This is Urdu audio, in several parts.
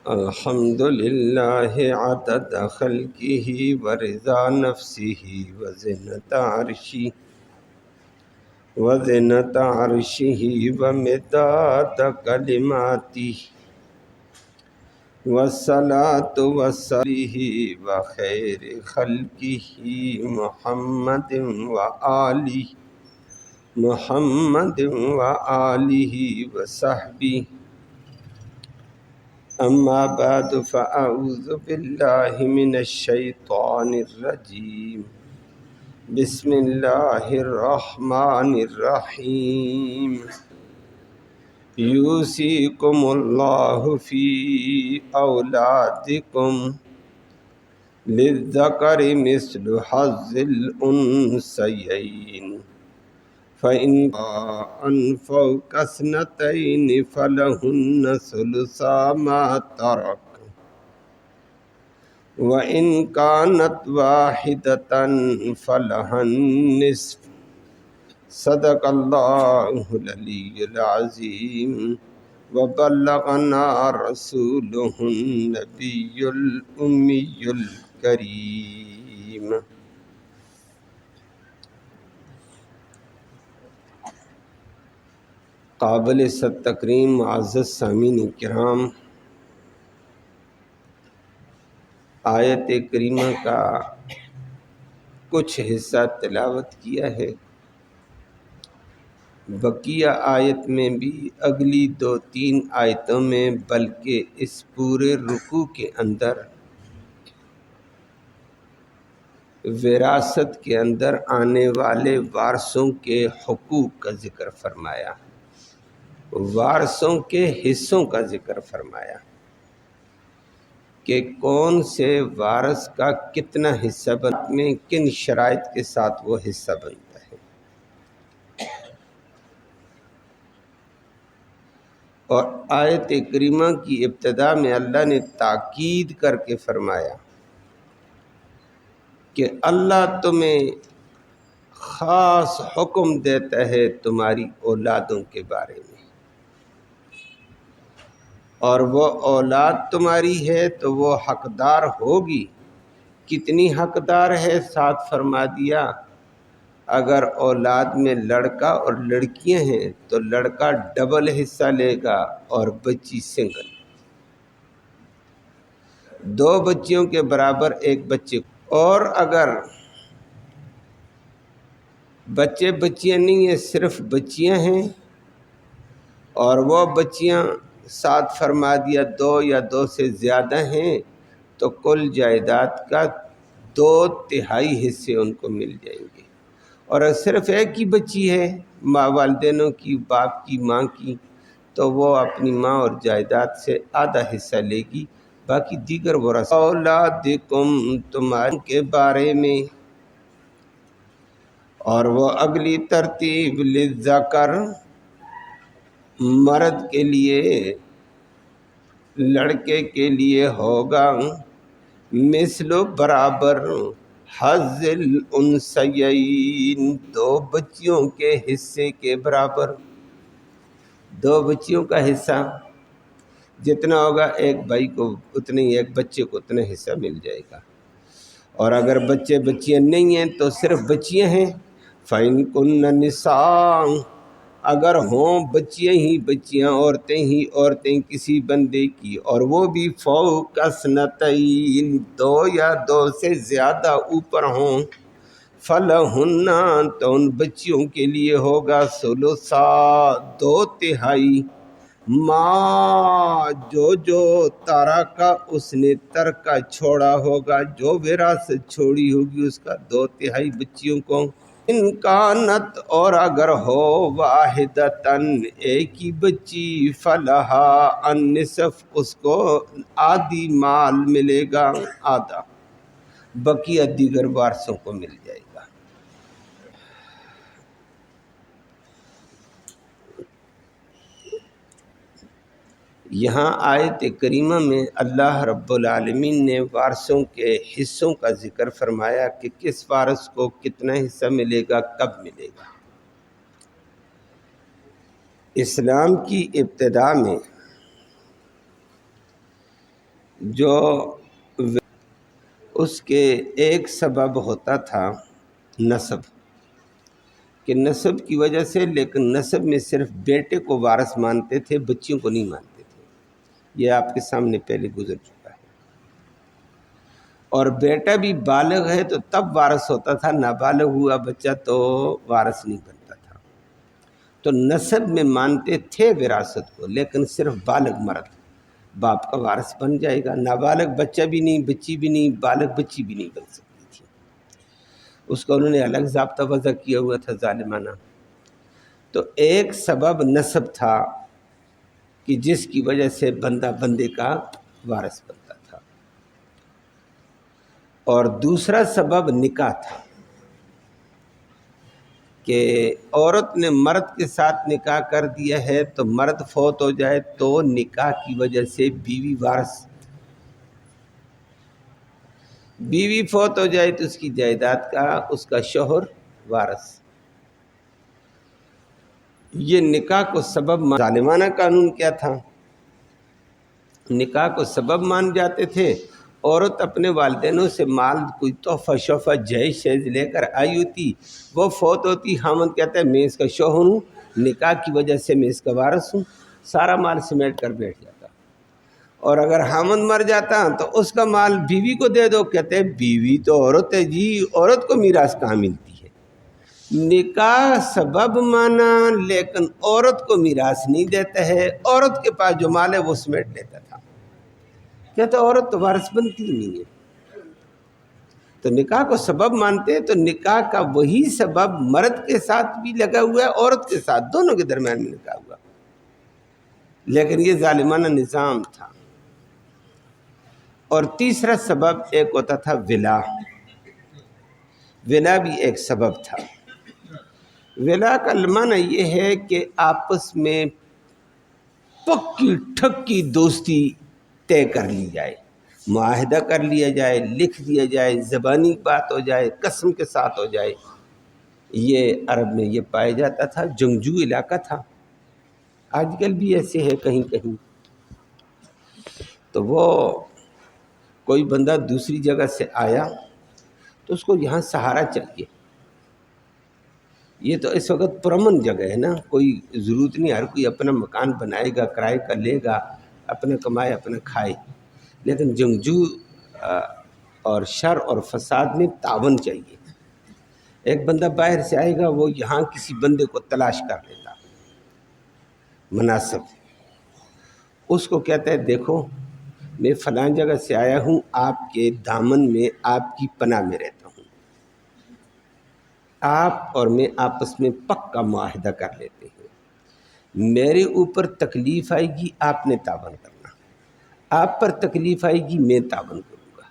الحمد للہ عدد خلقہ ورضا نفسہ وزنة عرشہ ومداد کلماتہ والصلاة والسلام وخیر خلقہ محمد وآلہ وصحبہ اما بعد فاعوذ باللہ من الشیطان الرجیم بسم اللہ الرحمن الرحیم یوصیکم اللہ فی اولادکم للذکر مثل حظ الانثیین فإن فوق اثنتين فلهن ثلثا ما ترك وإن كانت واحدة فلها النصف صدق الله العلي العظيم وبلغنا رسوله النبي الأمي الكريم قابل صد تکریم معزز سامعین کرام، آیت کریمہ کا کچھ حصہ تلاوت کیا ہے۔ بقیہ آیت میں بھی اگلی 2-3 آیتوں میں بلکہ اس پورے رکوع کے اندر وراثت کے اندر آنے والے وارثوں کے حقوق کا ذکر فرمایا، وارثوں کے حصوں کا ذکر فرمایا کہ کون سے وارث کا کتنا حصہ بنتا ہے، کن شرائط کے ساتھ وہ حصہ بنتا ہے۔ اور آیت کریمہ کی ابتدا میں اللہ نے تاکید کر کے فرمایا کہ اللہ تمہیں خاص حکم دیتا ہے تمہاری اولادوں کے بارے میں، اور وہ اولاد تمہاری ہے تو وہ حقدار ہوگی۔ کتنی حقدار ہے؟ ساتھ فرما دیا، اگر اولاد میں لڑکا اور لڑکیاں ہیں تو لڑکا ڈبل حصہ لے گا اور بچی سنگل، 2 بچیوں کے برابر ایک بچے کو۔ اور اگر بچے بچیاں نہیں ہیں، صرف بچیاں ہیں اور وہ بچیاں ساتھ فرما دیا 2 یا 2 سے زیادہ ہیں تو کل جائیداد کا 2/3 حصے ان کو مل جائیں گے۔ اور اگر صرف ایک ہی بچی ہے، ماں والدینوں کی، باپ کی، ماں کی، تو وہ اپنی ماں اور جائیداد سے آدھا حصہ لے گی، باقی دیگر ورثہ اولادکم تمہارے کے بارے میں۔ اور وہ اگلی ترتیب للذکر مرد کے لیے، لڑکے کے لیے ہوگا مثل برابر حظ الانثیین 2 بچیوں کے حصے کے برابر۔ 2 بچیوں کا حصہ جتنا ہوگا ایک بھائی کو اتنے ہی، ایک بچے کو اتنا حصہ مل جائے گا۔ اور اگر بچے بچیاں نہیں ہیں تو صرف بچیاں ہیں، فَإِن كُنَّ نِسَاءً اگر ہوں بچیاں ہی بچیاں، عورتیں ہی عورتیں کسی بندے کی، اور وہ بھی فوق اثنتین 2 یا 2 سے زیادہ اوپر ہوں، فلہن تو ان بچیوں کے لیے ہوگا ثلثا 2/3 ماں جو ترکا اس نے ترکا چھوڑا ہوگا، جو وراثت چھوڑی ہوگی اس کا 2/3 بچیوں کو۔ ان کانت اور اگر ہو واحدتن ایک ہی بچی، فلہا النصف اس کو آدھی مال ملے گا، آدھا، بقیہ دیگر وارثوں کو مل جائے گا۔ یہاں آیت کریمہ میں اللہ رب العالمین نے وارثوں کے حصوں کا ذکر فرمایا کہ کس وارث کو کتنا حصہ ملے گا، کب ملے گا۔ اسلام کی ابتدا میں جو اس کے ایک سبب ہوتا تھا نسب، کہ نسب کی وجہ سے، لیکن نسب میں صرف بیٹے کو وارث مانتے تھے، بچیوں کو نہیں مانتے تھے. یہ آپ کے سامنے پہلے گزر چکا ہے. اور بیٹا بھی بالغ ہے تو تب وارث ہوتا تھا، نابالغ ہوا بچہ تو وارث نہیں بنتا تھا. تو نسب میں مانتے تھے وراثت کو، لیکن صرف بالغ مرد باپ کا وارث بن جائے گا، نابالغ بچہ بھی نہیں، بچی بھی نہیں، بالغ بچی بھی نہیں بن سکتی تھی. اس کا انہوں نے الگ ضابطہ وضع کیا ہوا تھا ظالمانہ. تو ایک سبب نسب تھا کہ جس کی وجہ سے بندہ بندے کا وارث بنتا تھا، اور دوسرا سبب نکاح تھا کہ عورت نے مرد کے ساتھ نکاح کر دیا ہے تو مرد فوت ہو جائے تو نکاح کی وجہ سے بیوی وارث، بیوی فوت ہو جائے تو اس کی جائیداد کا اس کا شوہر وارث. یہ نکاح کو سبب ظالمانہ قانون کیا تھا، نکاح کو سبب مان جاتے تھے. عورت اپنے والدینوں سے مال کوئی تحفہ شوفہ جہیز شہیز لے کر آئی ہوتی، وہ فوت ہوتی، خامند کہتا ہے میں اس کا شوہر ہوں، نکاح کی وجہ سے میں اس کا وارث ہوں، سارا مال سمیٹ کر بیٹھ جاتا. اور اگر خامند مر جاتا تو اس کا مال بیوی کو دے دو، کہتے ہیں بیوی تو عورت ہے جی، عورت کو میراث کہاں ملتی ہے. نکاح سبب مانا لیکن عورت کو میراث نہیں دیتا ہے، عورت کے پاس جو مال ہے وہ سمیٹ لیتا تھا. کہتا عورت تو وارث بنتی ہی نہیں ہے. تو نکاح کو سبب مانتے تو نکاح کا وہی سبب مرد کے ساتھ بھی لگا ہوا ہے، عورت کے ساتھ، دونوں کے درمیان میں نکاح ہوا. لیکن یہ ظالمانہ نظام تھا. اور تیسرا سبب ایک ہوتا تھا ولا. ولا بھی ایک سبب تھا. ولا کا معنی یہ ہے کہ آپس میں پکی ٹھکی دوستی طے کر لی جائے، معاہدہ کر لیا جائے، لکھ دیا جائے، زبانی بات ہو جائے، قسم کے ساتھ ہو جائے. یہ عرب میں یہ پایا جاتا تھا، جنگجو علاقہ تھا. آج کل بھی ایسے ہے کہیں کہیں. تو وہ کوئی بندہ دوسری جگہ سے آیا تو اس کو یہاں سہارا چاہیے. یہ تو اس وقت پرامن جگہ ہے نا، کوئی ضرورت نہیں، ہر کوئی اپنا مکان بنائے گا، کرائے کا لے گا، اپنا کمائے اپنا کھائے. لیکن جنگجو اور شر اور فساد میں تعاون چاہیے. ایک بندہ باہر سے آئے گا، وہ یہاں کسی بندے کو تلاش کر لیتا مناسب، اس کو کہتا ہے دیکھو میں فلاں جگہ سے آیا ہوں، آپ کے دامن میں آپ کی پناہ میں رہتا ہوں، آپ اور میں آپس میں پکا معاہدہ کر لیتے ہیں. میرے اوپر تکلیف آئے گی آپ نے تعاون کرنا، آپ پر تکلیف آئے گی میں تعاون کروں گا.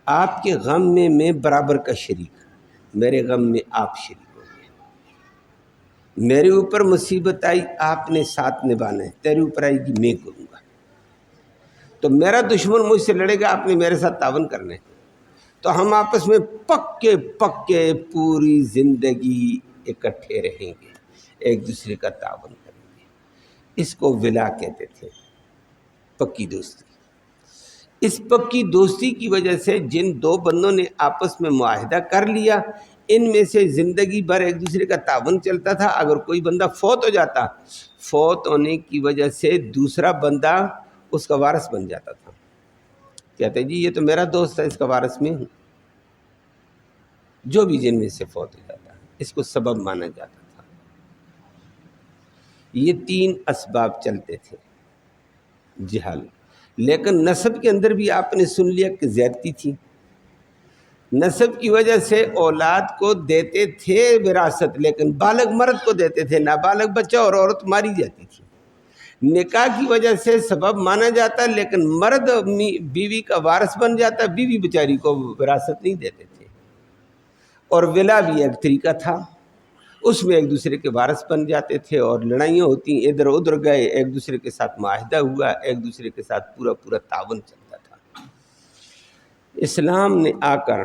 آپ کے غم میں میں برابر کا شریک، میرے غم میں آپ شریک ہوں گے. میرے اوپر مصیبت آئی آپ نے ساتھ نبھانا ہے، تیرے اوپر آئے گی میں کروں گا. تو میرا دشمن مجھ سے لڑے گا، آپ نے میرے ساتھ تعاون کرنا ہے. تو ہم آپس میں پکے پکے پوری زندگی اکٹھے رہیں گے، ایک دوسرے کا تعاون کریں گے. اس کو ولا کہتے تھے، پکی دوستی. اس پکی دوستی کی وجہ سے جن دو بندوں نے آپس میں معاہدہ کر لیا، ان میں سے زندگی بھر ایک دوسرے کا تعاون چلتا تھا. اگر کوئی بندہ فوت ہو جاتا، فوت ہونے کی وجہ سے دوسرا بندہ اس کا وارث بن جاتا تھا. کہتے جی یہ تو میرا دوست ہے، اس کا وارث میں ہوں. جو بھی جن میں سے فوت ہو جاتا ہے اس کو سبب مانا جاتا تھا. یہ 3 اسباب چلتے تھے جہل. لیکن نسب کے اندر بھی آپ نے سن لیا کہ زیادتی تھی. نسب کی وجہ سے اولاد کو دیتے تھے وراثت، لیکن بالغ مرد کو دیتے تھے، نابالغ بچہ اور عورت ماری جاتی تھی. نکاح کی وجہ سے سبب مانا جاتا، لیکن مرد بیوی کا وارث بن جاتا، بیوی بیچاری کو وراثت نہیں دیتے تھے. اور ولا بھی ایک طریقہ تھا، اس میں ایک دوسرے کے وارث بن جاتے تھے اور لڑائیاں ہوتی، ادھر ادھر گئے، ایک دوسرے کے ساتھ معاہدہ ہوا، ایک دوسرے کے ساتھ پورا تعاون چلتا تھا. اسلام نے آ کر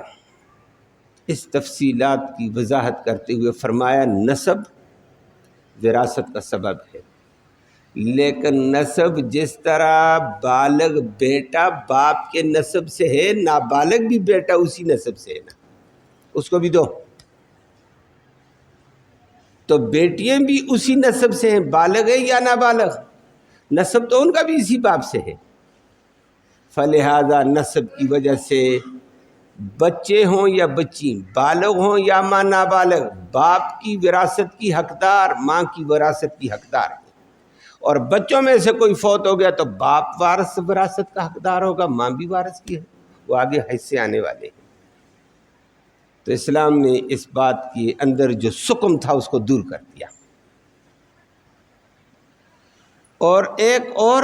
اس تفصیلات کی وضاحت کرتے ہوئے فرمایا نسب وراثت کا سبب ہے. لیکن نسب جس طرح بالغ بیٹا باپ کے نسب سے ہے، نابالغ بھی بیٹا اسی نسب سے ہے نا، اس کو بھی دو، تو بیٹیاں بھی اسی نسب سے ہیں، بالغ ہے یا نابالغ، نسب تو ان کا بھی اسی باپ سے ہے۔ فلہذا نسب کی وجہ سے بچے ہوں یا بچی، بالغ ہوں یا ماں نابالغ، باپ کی وراثت کی حقدار، ماں کی وراثت کی حقدار ہے۔ اور بچوں میں سے کوئی فوت ہو گیا تو باپ وارث وراثت کا حقدار ہوگا، ماں بھی وارث کی ہے، وہ آگے حصے آنے والے ہیں۔ تو اسلام نے اس بات کے اندر جو سکم تھا اس کو دور کر دیا۔ اور ایک اور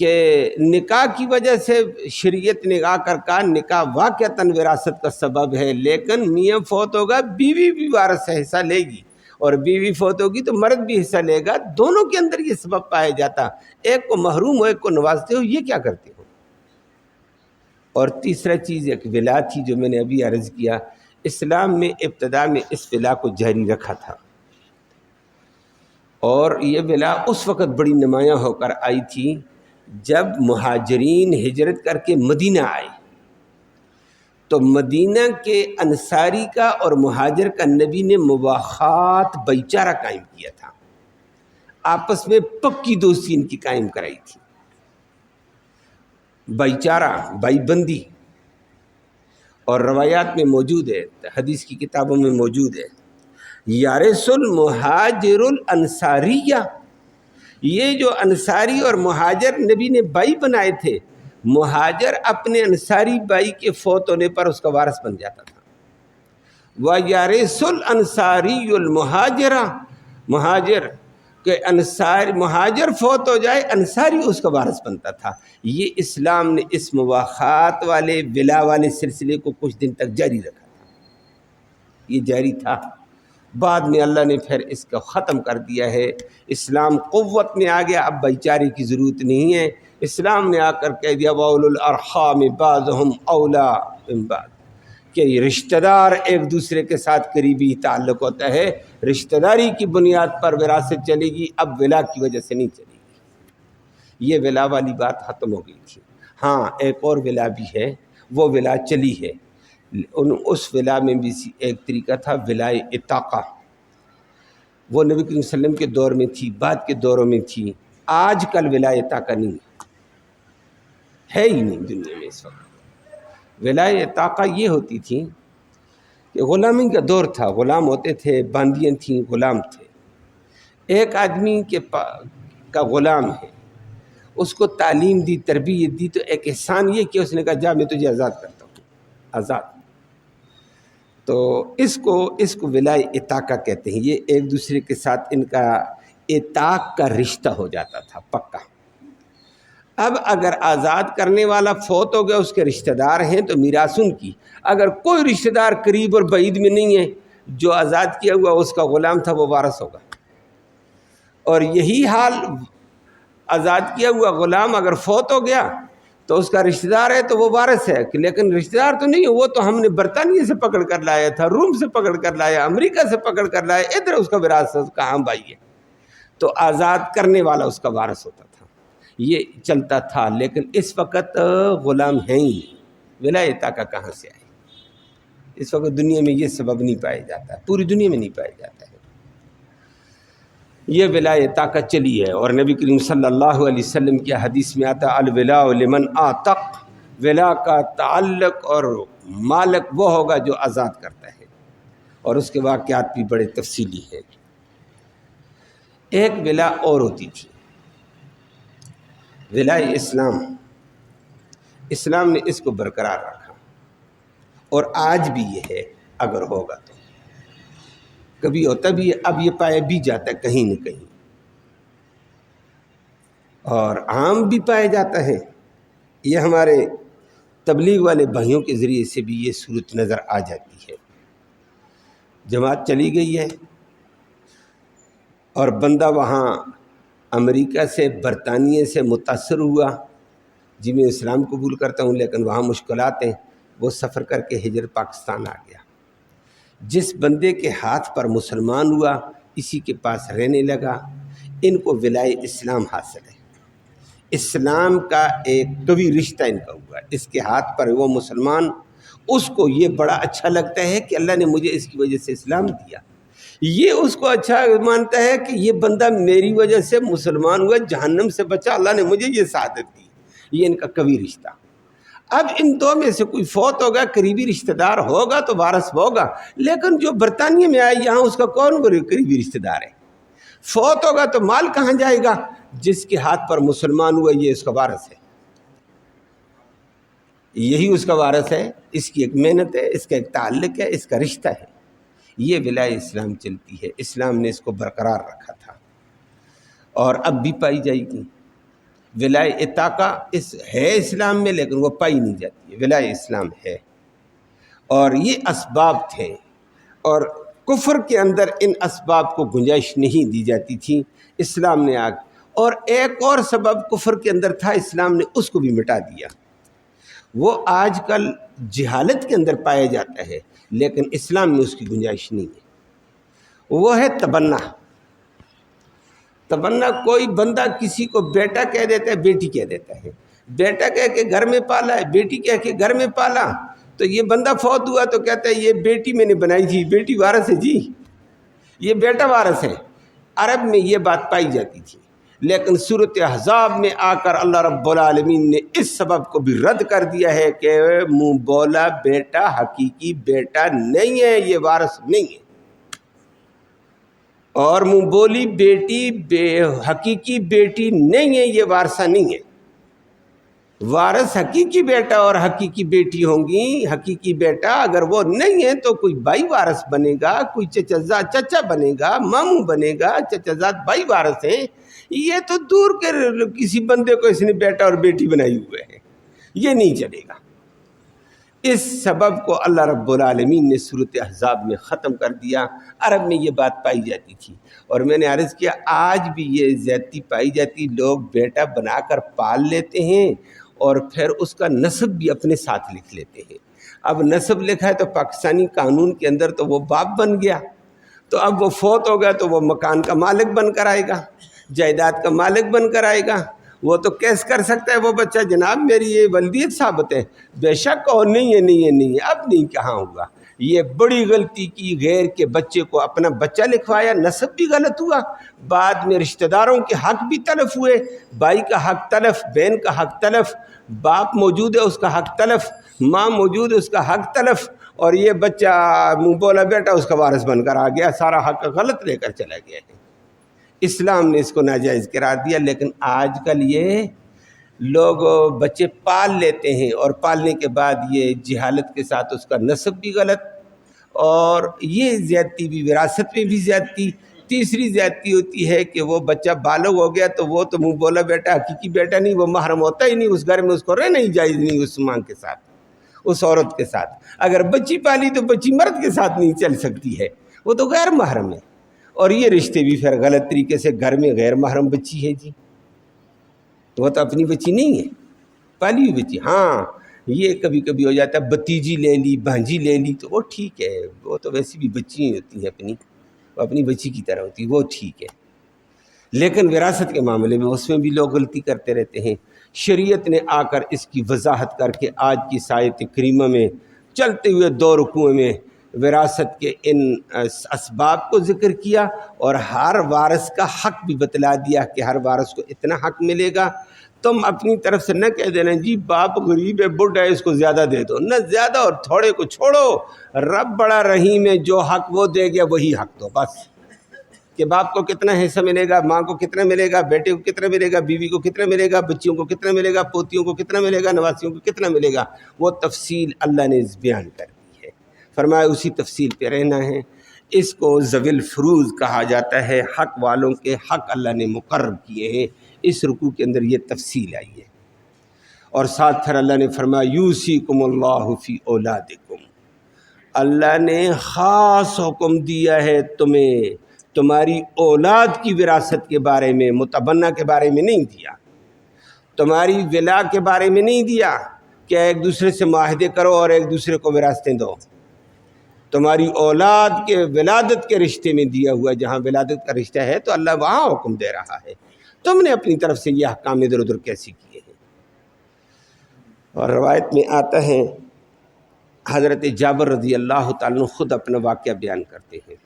کہ نکاح کی وجہ سے شریعت نکاح کر کا نکاح واقعتاً وراثت کا سبب ہے، لیکن میاں فوت ہوگا بیوی بھی وارث حصہ لے گی، اور بیوی فوت ہوگی تو مرد بھی حصہ لے گا، دونوں کے اندر یہ سبب پایا جاتا، ایک کو محروم ہو ایک کو نوازتے ہو، یہ کیا کرتے ہو۔ اور تیسرا چیز ایک ولا تھی جو میں نے ابھی عرض کیا، اسلام میں ابتدا میں اس ولا کو جاری رکھا تھا، اور یہ ولا اس وقت بڑی نمایاں ہو کر آئی تھی جب مہاجرین ہجرت کر کے مدینہ آئے، تو مدینہ کے انصاری کا اور مہاجر کا نبی نے مواخات بھائی چارہ قائم کیا تھا، آپس میں پکی دوستی ان کی قائم کرائی تھی، بھائی چارہ، بھائی بندی، اور روایات میں موجود ہے، حدیث کی کتابوں میں موجود ہے، یارث المہاجر الانصاریہ، یہ جو انصاری اور مہاجر نبی نے بھائی بنائے تھے، مہاجر اپنے انصاری بھائی کے فوت ہونے پر اس کا وارث بن جاتا تھا، وَيَرِثُ الْأَنصَارِيُّ الْمُهَاجِرَ، مہاجر کہ مہاجر فوت ہو جائے انصاری اس کا وارث بنتا تھا۔ یہ اسلام نے اس مواخات والے ولا والے سلسلے کو کچھ دن تک جاری رکھا تھا، یہ جاری تھا، بعد میں اللہ نے پھر اس کو ختم کر دیا ہے، اسلام قوت میں آ گیا، اب بھائی چارے کی ضرورت نہیں ہے، اسلام نے آ کر کہہ دیا وَأُولُو الْأَرْحَامِ بَعْضُهُمْ أَوْلَىٰ مِن بَعْضٍ، کہ رشتہ دار ایک دوسرے کے ساتھ قریبی تعلق ہوتا ہے، رشتہ داری کی بنیاد پر وراثت چلے گی، اب ولا کی وجہ سے نہیں چلے گی، یہ ولا والی بات ختم ہو گئی تھی۔ ہاں ایک اور ولا بھی ہے، وہ ولا چلی ہے، اس ولا میں بھی ایک طریقہ تھا ولائے عتاقہ، وہ نبی کریم صلی اللہ علیہ وسلم کے دور میں تھی، بعد کے دوروں میں تھی، آج کل ولائے عتاقہ نہیں ہے ہی نہیں دنیا میں اس وقت۔ ولائے عتاقہ یہ ہوتی تھی کہ غلامی کا دور تھا، غلام ہوتے تھے، باندیاں تھیں، غلام تھے، ایک آدمی کا غلام ہے، اس کو تعلیم دی، تربیت دی، تو ایک احسان یہ کہ اس نے کہا جا میں تجھے آزاد کرتا ہوں، آزاد، تو اس کو ولائے عتاقہ کہتے ہیں، یہ ایک دوسرے کے ساتھ ان کا عتاق کا رشتہ ہو جاتا تھا پکا۔ اب اگر آزاد کرنے والا فوت ہو گیا، اس کے رشتہ دار ہیں تو میراث ان کی، اگر کوئی رشتہ دار قریب اور بعید میں نہیں ہے، جو آزاد کیا ہوا اس کا غلام تھا وہ وارث ہوگا، اور یہی حال آزاد کیا ہوا غلام اگر فوت ہو گیا تو اس کا رشتہ دار ہے تو وہ وارث ہے، لیکن رشتہ دار تو نہیں ہے، وہ تو ہم نے برطانیہ سے پکڑ کر لایا تھا، روم سے پکڑ کر لایا، امریکہ سے پکڑ کر لایا، ادھر اس کا وراثت کہاں بھائی ہے، تو آزاد کرنے والا اس کا وارث ہوتا تھا، یہ چلتا تھا۔ لیکن اس وقت غلام ہیں ہی نہیں، ولائے عتاقہ کہاں سے آئے، اس وقت دنیا میں یہ سبب نہیں پایا جاتا، پوری دنیا میں نہیں پایا جاتا ہے، یہ ولائے عتاقہ چلی ہے۔ اور نبی کریم صلی اللہ علیہ وسلم کی حدیث میں آتا الولاء لمن آتق، ولا کا تعلق اور مالک وہ ہوگا جو آزاد کرتا ہے، اور اس کے واقعات بھی بڑے تفصیلی ہیں۔ ایک ولا اور ہوتی تھی، ولائے اسلام، اسلام نے اس کو برقرار رکھا، اور آج بھی یہ ہے، اگر ہوگا تو کبھی ہوتا بھی ہے، اب یہ پایا بھی جاتا ہے کہیں نہ کہیں، اور عام بھی پایا جاتا ہے، یہ ہمارے تبلیغ والے بھائیوں کے ذریعے سے بھی یہ صورت نظر آ جاتی ہے۔ جماعت چلی گئی ہے اور بندہ وہاں امریکہ سے، برطانیہ سے متاثر ہوا، جی میں اسلام قبول کرتا ہوں لیکن وہاں مشکلات ہیں، وہ سفر کر کے ہجرت پاکستان آ گیا، جس بندے کے ہاتھ پر مسلمان ہوا اسی کے پاس رہنے لگا، ان کو ولائے اسلام حاصل ہے۔ اسلام کا ایک قوی رشتہ ان کا ہوا، اس کے ہاتھ پر وہ مسلمان، اس کو یہ بڑا اچھا لگتا ہے کہ اللہ نے مجھے اس کی وجہ سے اسلام دیا، یہ اس کو اچھا مانتا ہے کہ یہ بندہ میری وجہ سے مسلمان ہوا، جہنم سے بچا، اللہ نے مجھے یہ سعادت دی۔ یہ ان کا قوی رشتہ۔ اب ان دو میں سے کوئی فوت ہوگا، قریبی رشتہ دار ہوگا تو وارث ہوگا، لیکن جو برطانیہ میں آئے یہاں اس کا کون قریبی رشتہ دار ہے؟ فوت ہوگا تو مال کہاں جائے گا؟ جس کے ہاتھ پر مسلمان ہوا یہ اس کا وارث ہے، یہی اس کا وارث ہے، اس کی ایک محنت ہے، اس کا ایک تعلق ہے، اس کا رشتہ ہے۔ یہ ولائے اسلام چلتی ہے، اسلام نے اس کو برقرار رکھا تھا اور اب بھی پائی جائے گی۔ ولائے اتاقہ ہے اسلام میں، لیکن وہ پائی نہیں جاتی ہے، ولائے اسلام ہے۔ اور یہ اسباب تھے، اور کفر کے اندر ان اسباب کو گنجائش نہیں دی جاتی تھی، اسلام نے اور ایک اور سبب کفر کے اندر تھا، اسلام نے اس کو بھی مٹا دیا۔ وہ آج کل جہالت کے اندر پایا جاتا ہے، لیکن اسلام میں اس کی گنجائش نہیں ہے۔ وہ ہے تبنہ۔ تبنہ، کوئی بندہ کسی کو بیٹا کہہ دیتا ہے، بیٹی کہہ دیتا ہے، بیٹا کہہ کے گھر میں پالا ہے، بیٹی کہہ کے گھر میں پالا، تو یہ بندہ فوت ہوا تو کہتا ہے یہ بیٹی میں نے بنائی تھی، بیٹی وارث ہے جی، یہ بیٹا وارث ہے۔ عرب میں یہ بات پائی جاتی تھی، لیکن سورۃ احزاب میں آ کر اللہ رب العالمین نے اس سبب کو بھی رد کر دیا ہے کہ منہ بولا بیٹا حقیقی بیٹا نہیں ہے، یہ وارث نہیں ہے، اور منہ بولی بیٹی حقیقی بیٹی نہیں ہے، یہ وارثہ نہیں ہے۔ وارث حقیقی بیٹا اور حقیقی بیٹی ہوں گی۔ حقیقی بیٹا اگر وہ نہیں ہے تو کوئی بھائی وارث بنے گا، کوئی چچا بنے گا، ماموں بنے گا، چچا زاد بھائی وارث ہیں۔ یہ تو دور کے کسی بندے کو اس نے بیٹا اور بیٹی بنائی ہوئے ہیں، یہ نہیں چلے گا۔ اس سبب کو اللہ رب العالمین نے سورۃ احزاب میں ختم کر دیا۔ عرب میں یہ بات پائی جاتی تھی، اور میں نے عرض کیا آج بھی یہ زیادتی پائی جاتی، لوگ بیٹا بنا کر پال لیتے ہیں اور پھر اس کا نسب بھی اپنے ساتھ لکھ لیتے ہیں۔ اب نسب لکھا ہے تو پاکستانی قانون کے اندر تو وہ باپ بن گیا، تو اب وہ فوت ہو گیا تو وہ مکان کا مالک بن کر آئے گا، جائیداد کا مالک بن کر آئے گا۔ وہ تو کیس کر سکتا ہے وہ بچہ، جناب میری یہ ولدیت ثابت ہے، بے شک، اور نہیں ہے نہیں ہے نہیں ہے، اب نہیں کہاں ہوگا۔ یہ بڑی غلطی کی، غیر کے بچے کو اپنا بچہ لکھوایا، نسب بھی غلط ہوا، بعد میں رشتہ داروں کے حق بھی تلف ہوئے، بھائی کا حق تلف، بہن کا حق تلف، باپ موجود ہے اس کا حق تلف، ماں موجود ہے اس کا حق تلف، اور یہ بچہ منہ بولا بیٹا اس کا وارث بن کر آ گیا، سارا حق غلط لے کر چلا گیا ہے۔ اسلام نے اس کو ناجائز قرار دیا، لیکن آج کل یہ لوگ بچے پال لیتے ہیں، اور پالنے کے بعد یہ جہالت کے ساتھ اس کا نسب بھی غلط، اور یہ زیادتی بھی، وراثت میں بھی زیادتی۔ تیسری زیادتی ہوتی ہے کہ وہ بچہ بالغ ہو گیا تو وہ تو منہ بولا بیٹا حقیقی بیٹا نہیں، وہ محرم ہوتا ہی نہیں، اس گھر میں اس کو رہنا ہی جائز نہیں، اس ماں کے ساتھ، اس عورت کے ساتھ۔ اگر بچی پالی تو بچی مرد کے ساتھ نہیں چل سکتی ہے، وہ تو غیر محرم ہے۔ اور یہ رشتے بھی پھر غلط طریقے سے، گھر میں غیر محرم بچی ہے جی، وہ تو اپنی بچی نہیں ہے، پالی ہوئی بچی۔ ہاں یہ کبھی کبھی ہو جاتا ہے، بتیجی لے لی، بھانجی لے لی، تو وہ ٹھیک ہے، وہ تو ویسی بھی بچی ہوتی ہیں اپنی، وہ اپنی بچی کی طرح ہوتی ہے، وہ ٹھیک ہے۔ لیکن وراثت کے معاملے میں اس میں بھی لوگ غلطی کرتے رہتے ہیں۔ شریعت نے آ کر اس کی وضاحت کر کے آج کی آیت کریمہ میں چلتے ہوئے 2 رکوع میں وراثت کے ان اسباب کو ذکر کیا، اور ہر وارث کا حق بھی بتلا دیا کہ ہر وارث کو اتنا حق ملے گا۔ تم اپنی طرف سے نہ کہہ دینا جی باپ غریب ہے، بڈھا ہے، اس کو زیادہ دے دو، نہ زیادہ اور تھوڑے کو چھوڑو، رب بڑا رحیم ہے، جو حق وہ دے گیا وہی حق دو بس۔ کہ باپ کو کتنا حصہ ملے گا، ماں کو کتنا ملے گا، بیٹے کو کتنا ملے گا، بیوی کو کتنا ملے گا، بچیوں کو کتنا ملے گا، پوتیوں کو کتنا ملے گا، نواسیوں کو کتنا ملے گا، وہ تفصیل اللہ نے بیان کر دی ہے۔ فرمایا اسی تفصیل پہ رہنا ہے۔ اس کو ذوی الفروض کہا جاتا ہے، حق والوں کے حق اللہ نے مقرر کیے ہیں۔ اس رکوع کے اندر یہ تفصیل آئی ہے، اور ساتھ پھر اللہ نے فرمایا یوصیکم اللہ فی اولادکم، اللہ نے خاص حکم دیا ہے تمہیں تمہاری اولاد کی وراثت کے بارے میں، متبنہ کے بارے میں نہیں دیا، تمہاری ولا کے بارے میں نہیں دیا کہ ایک دوسرے سے معاہدے کرو اور ایک دوسرے کو وراثتیں دو۔ تمہاری اولاد کے ولادت کے رشتے میں دیا ہوا، جہاں ولادت کا رشتہ ہے تو اللہ وہاں حکم دے رہا ہے، تم نے اپنی طرف سے یہ احکام ادھر ادھر کیسے کیے ہیں؟ اور روایت میں آتا ہے، حضرت جابر رضی اللہ تعالیٰ عنہ خود اپنا واقعہ بیان کرتے ہیں۔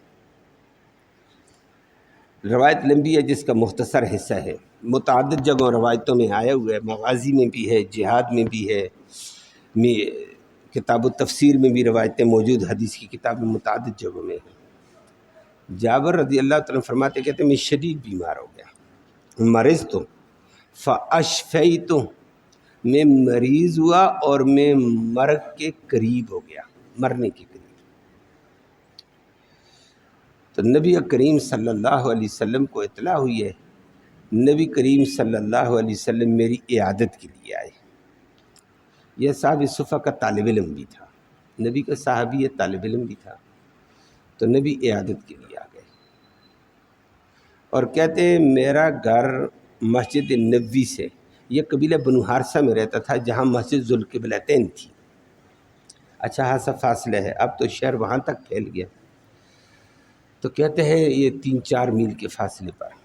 روایت لمبی ہے جس کا مختصر حصہ ہے، متعدد جگہوں روایتوں میں آیا ہوا ہے، مغازی میں بھی ہے، جہاد میں بھی ہے، کتاب التفسیر میں بھی روایتیں موجود، حدیث کی کتاب میں متعدد جگہوں میں ہیں۔ جابر رضی اللہ تعالیٰ فرماتے کہتے ہیں میں شدید بیمار ہو گیا، مرض تو فاشفیت، میں مریض ہوا اور میں مرگ کے قریب ہو گیا، مرنے کے قریب۔ تو نبی کریم صلی اللہ علیہ وسلم کو اطلاع ہوئی ہے، نبی کریم صلی اللہ علیہ وسلم میری عیادت کے لیے آئے۔ یہ صاحب صفہ کا طالب علم بھی تھا، نبی کا صحابی طالب علم بھی تھا، تو نبی عیادت کے لیے آ گئے اور کہتے ہیں میرا گھر مسجد نبوی سے، یہ قبیلہ بنو حارثہ میں رہتا تھا جہاں مسجد ذوالقبلتین تھی، اچھا خاصا فاصلہ ہے، اب تو شہر وہاں تک پھیل گیا، تو کہتے ہیں یہ 3-4 میل کے فاصلے پر۔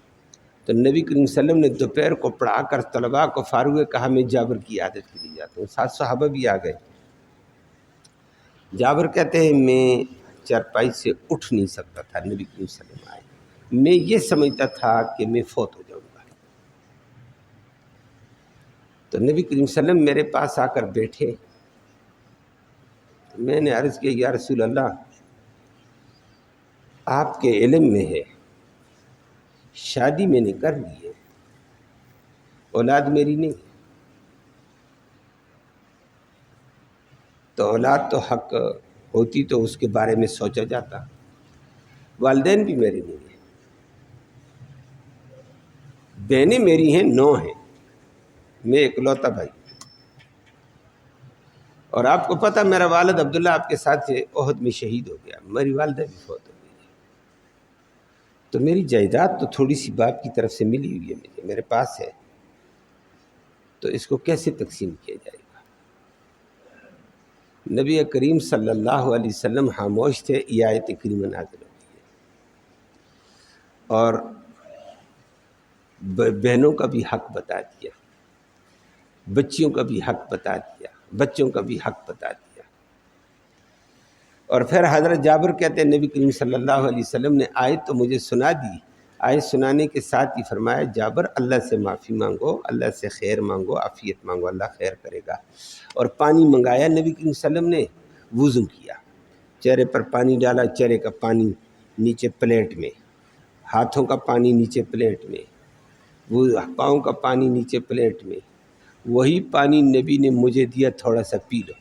تو نبی کریم صلی اللہ علیہ وسلم نے دوپہر کو پڑھا کر طلباء کو فارغ ہوئے، کہا میں جابر کی عادت کے لیے جاتا ہوں، 7 صحابہ بھی آ گئے۔ جابر کہتے ہیں میں چارپائی سے اٹھ نہیں سکتا تھا، نبی کریم صلی اللہ علیہ وسلم آئے، میں یہ سمجھتا تھا کہ میں فوت ہو جاؤں گا۔ تو نبی کریم صلی اللہ علیہ وسلم میرے پاس آ کر بیٹھے، میں نے عرض کیا یا رسول اللہ آپ کے علم میں ہے شادی میں نے کر لی ہے، اولاد میری نہیں، تو اولاد تو حق ہوتی تو اس کے بارے میں سوچا جاتا، والدین بھی میرے نہیں ہیں، بہنیں میری ہیں 9 ہیں، میں اکلوتا بھائی، اور آپ کو پتہ میرا والد عبداللہ آپ کے ساتھ احد میں شہید ہو گیا، میری والدہ بھی فوت ہو گئی، تو میری جائیداد تو تھوڑی سی باپ کی طرف سے ملی ہوئی ہے، میرے پاس ہے، تو اس کو کیسے تقسیم کیا جائے گا؟ نبی کریم صلی اللہ علیہ وسلم خاموش تھے، یہ آیت کریمہ نازل ہو گئی ہے اور بہنوں کا بھی حق بتا دیا، بچیوں کا بھی حق بتا دیا، بچوں کا بھی حق بتا دیا۔ اور پھر حضرت جابر کہتے ہیں نبی کریم صلی اللہ علیہ وسلم نے آیت تو مجھے سنا دی، آیت سنانے کے ساتھ ہی فرمایا جابر اللہ سے معافی مانگو، اللہ سے خیر مانگو، عافیت مانگو، اللہ خیر کرے گا۔ اور پانی منگایا، نبی کریم صلی اللہ علیہ وسلم نے وضو کیا، چہرے پر پانی ڈالا، چہرے کا پانی نیچے پلیٹ میں، ہاتھوں کا پانی نیچے پلیٹ میں، وہ پاؤں کا پانی نیچے پلیٹ میں، وہی پانی نبی نے مجھے دیا، تھوڑا سا پی لو۔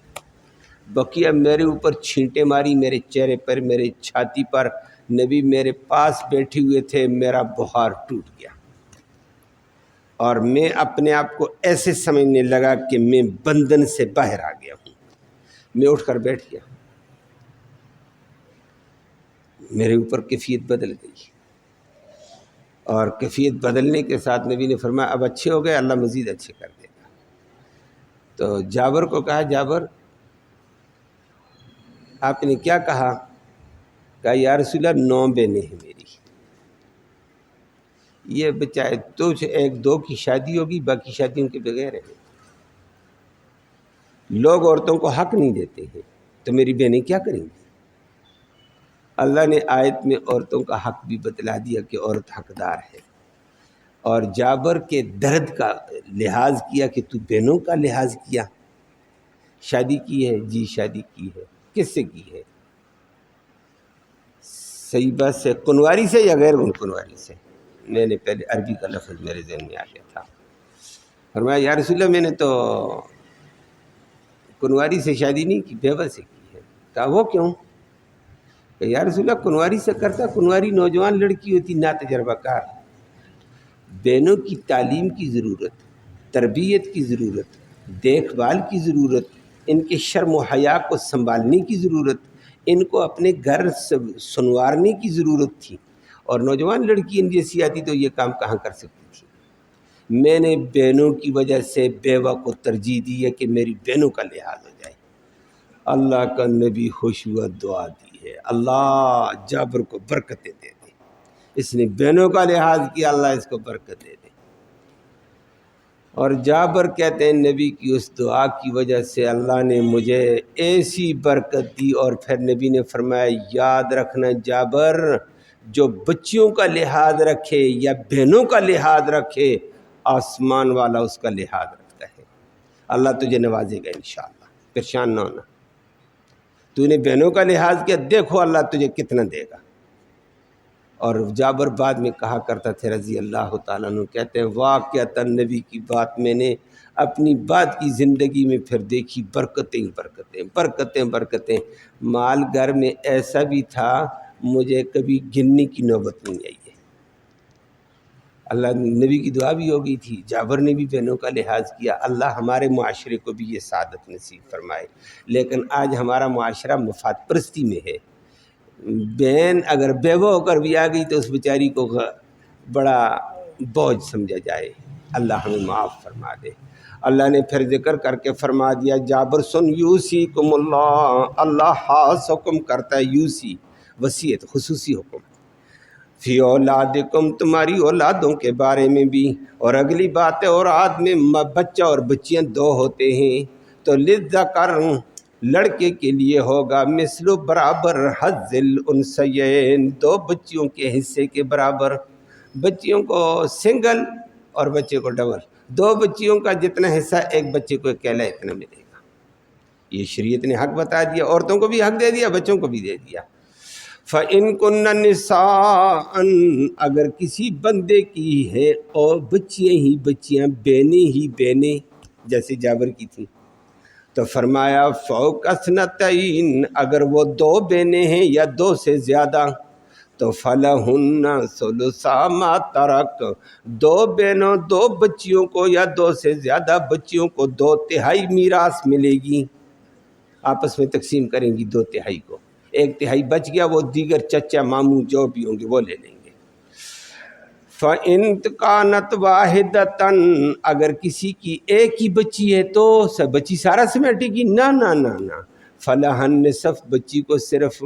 بقیہ میرے اوپر چھینٹے ماری، میرے چہرے پر، میرے چھاتی پر، نبی میرے پاس بیٹھے ہوئے تھے، میرا بخار ٹوٹ گیا اور میں اپنے آپ کو ایسے سمجھنے لگا کہ میں بندن سے باہر آ گیا ہوں، میں اٹھ کر بیٹھ گیا، میرے اوپر کیفیت بدل گئی، اور کیفیت بدلنے کے ساتھ نبی نے فرمایا اب اچھے ہو گئے، اللہ مزید اچھے کر دے گا۔ تو جابر کو کہا جابر آپ نے کیا کہا؟ کہا یا رسول اللہ 9 بہنیں ہیں میری، یہ بچائے تجھ 1-2 کی شادی ہوگی، باقی شادیوں کے بغیر ہیں، لوگ عورتوں کو حق نہیں دیتے ہیں، تو میری بہنیں کیا کریں گی؟ اللہ نے آیت میں عورتوں کا حق بھی بتلا دیا کہ عورت حقدار ہے، اور جابر کے درد کا لحاظ کیا کہ تو بہنوں کا لحاظ کیا، شادی کی ہے؟ جی شادی کی ہے، کس سے کی ہے؟ صحیبہ سے، کنواری سے یا غیر کنواری سے؟ میں نے پہلے عربی کا لفظ میرے ذہن میں آ گیا تھا، فرمایا یا رسول اللہ میں نے تو کنواری سے شادی نہیں کی، بیوہ سے کی ہے۔ کہا وہ کیوں؟ کہ یا رسول اللہ کنواری سے کرتا، کنواری نوجوان لڑکی ہوتی، نا تجربہ کار، بہنوں کی تعلیم کی ضرورت، تربیت کی ضرورت، دیکھ بھال کی ضرورت، ان کے شرم و حیا کو سنبھالنے کی ضرورت، ان کو اپنے گھر سنوارنے کی ضرورت تھی، اور نوجوان لڑکی ان جیسی آتی تو یہ کام کہاں کر سکتی تھی؟ میں نے بہنوں کی وجہ سے بیوہ کو ترجیح دی ہے کہ میری بہنوں کا لحاظ ہو جائے۔ اللہ کا نبی خوش ہوا، دعا دی ہے اللہ جابر کو برکتیں دے دے، اس نے بہنوں کا لحاظ کیا، اللہ اس کو برکت دے دے۔ اور جابر کہتے ہیں نبی کی اس دعا کی وجہ سے اللہ نے مجھے ایسی برکت دی، اور پھر نبی نے فرمایا یاد رکھنا جابر، جو بچیوں کا لحاظ رکھے یا بہنوں کا لحاظ رکھے، آسمان والا اس کا لحاظ رکھتا ہے۔ اللہ تجھے نوازے گا انشاءاللہ، پریشان نہ ہونا۔ تو نے بہنوں کا لحاظ کیا، دیکھو اللہ تجھے کتنا دے گا۔ اور جابر بعد میں کہا کرتا تھے رضی اللہ تعالیٰ عنہ، کہتے ہیں واقعتاً نبی کی بات میں نے اپنی بعد کی زندگی میں پھر دیکھی، برکتیں برکتیں برکتیں برکتیں۔ مال گھر میں ایسا بھی تھا مجھے کبھی گننے کی نوبت نہیں آئی ہے۔ اللہ نبی کی دعا بھی ہو گئی تھی، جابر نے بھی بہنوں کا لحاظ کیا۔ اللہ ہمارے معاشرے کو بھی یہ سعادت نصیب فرمائے۔ لیکن آج ہمارا معاشرہ مفاد پرستی میں ہے۔ بہن اگر بیوہ ہو کر بھی آ گئی تو اس بیچاری کو بڑا بوجھ سمجھا جائے۔ اللہ ہمیں معاف فرما دے۔ اللہ نے پھر ذکر کر کے فرما دیا جابر سن یوسیکم اللہ، اللہ خاص حکم کرتا ہے، یوسی وصیت خصوصی حکم، فی اولادکم تمہاری اولادوں کے بارے میں بھی۔ اور اگلی بات ہے اولاد میں بچہ اور بچیاں دو ہوتے ہیں، تو للذکر لڑکے کے لیے ہوگا مثل برابر حظ الانثیین، دو بچیوں کے حصے کے برابر۔ بچیوں کو سنگل اور بچے کو ڈبل، دو بچیوں کا جتنا حصہ ایک بچے کو اکیلا اتنا ملے گا۔ یہ شریعت نے حق بتا دیا، عورتوں کو بھی حق دے دیا، بچوں کو بھی دے دیا۔ فَإِن كُنَّ نِسَاءً، اگر کسی بندے کی ہے اور بچیاں ہی بچیاں، بہنیں ہی بہنیں جیسے جابر کی تھیں، تو فرمایا فوق اثنتین، اگر وہ دو بہنیں ہیں یا دو سے زیادہ، تو فَلَهُنَّ ثُلُثَا مَا تَرَکَ، دو بہنوں دو بچیوں کو یا دو سے زیادہ بچیوں کو 2/3 میراث ملے گی، آپس میں تقسیم کریں گی 2/3 کو، 1/3 بچ گیا، وہ دیگر چچا ماموں جو بھی ہوں گے وہ لے لیں گے۔ فَإِن كَانَتْ وَاحِدَةً، اگر کسی کی ایک ہی بچی ہے تو بچی سارا سمیٹے گی، نہ نہ نہ نہ، فَلَهَا النِّصْفُ، بچی کو صرف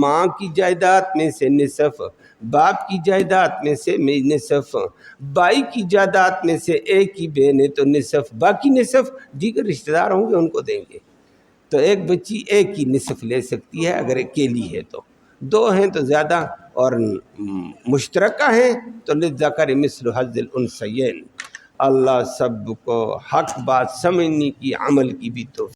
ماں کی جائیداد میں سے نصف، باپ کی جائیداد میں سے نصف، بھائی کی جائیداد میں سے ایک ہی بہن ہے تو نصف، باقی نصف دیگر رشتہ دار ہوں گے ان کو دیں گے۔ تو ایک بچی ایک ہی نصف لے سکتی ہے اگر اکیلی ہے، تو دو ہیں تو زیادہ، اور مشترکہ ہیں تو للذکر مثل حظ الانثیین۔ اللہ سب کو حق بات سمجھنے کی، عمل کی بھی توفیق